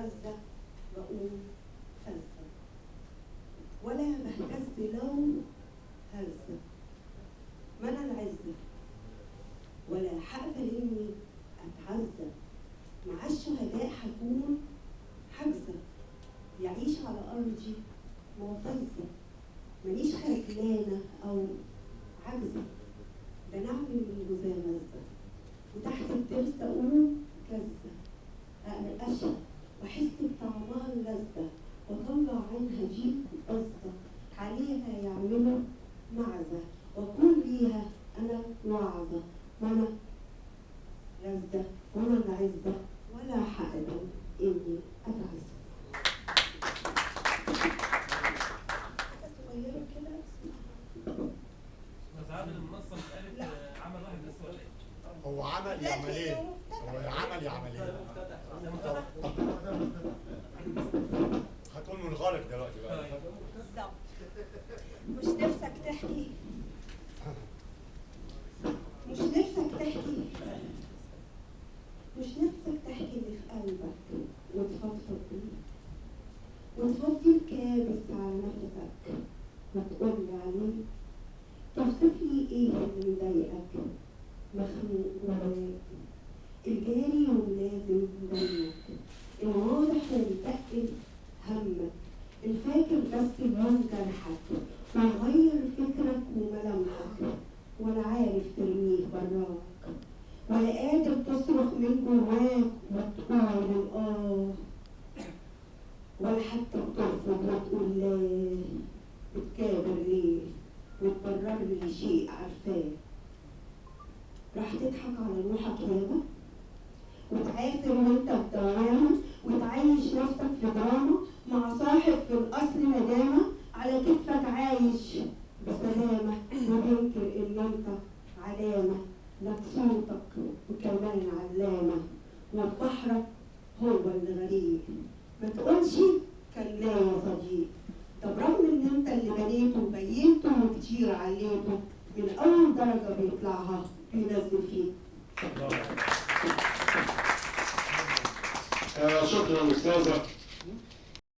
غزة بقوم فزة، ولا بهتز لو هزة، ما أنا العزة ولا هقبل إني أتعزى، مع الشهداء هكون حاجزة، يعيش على أرضي معتزة، مانيش خجلانة أو عجزة، ده نعمل من جوزها غزة، وتحت الترس أقوم جزة، أقرقشها وأحس بطعمها اللذة، وأطلع عنها جيب قصة، عليها يعملوا معزة، وأكون ليها أنا وعظة، وأنا لذة وأنا العزة، ولا هقبل إني أتعزى. صغيرة كده بس عامل المنصة قالت عمل واحد بس ولا ايه؟ هو عمل يا عملين، هو عمل يا عملين. هتقول منغلق دلوقتي بقى. بالظبط. مش نفسك تحكي اللي في قلبك وتفضفض بيه، وتفضي الكابس على نفسك وتقولي عليه، توصف لي ايه اللي مضايقك، مخنوق وراك، الجاري واللازم دمك، الواضح والمتقل همك، الفاكر بس اليوم جرحك، ويغير فكرك وملامحك، ولا عارف ترميه براك، ولا قادر تصرخ من جواك وتقول ولا حتى بترفض وتقول لا، بتكابر ليه وتبرر لي شيء عارفاه، راح تضحك على روحك ياما وتعافر وانت في دوامة، وتعيش نفسك في دراما مع صاحب في الأصل ندامة، على كتفك عايش بسلامة، وبينكر إن انت علامة لك صوتك وكمان علامة، وبحرك هو اللي غريب، ما تقولش كان لا يا صديق، طب رغم ان انت اللي بنيته وبينته وكتير عليته، من اول درجة بيطلعها بينزل فيك. شكرا أستاذة.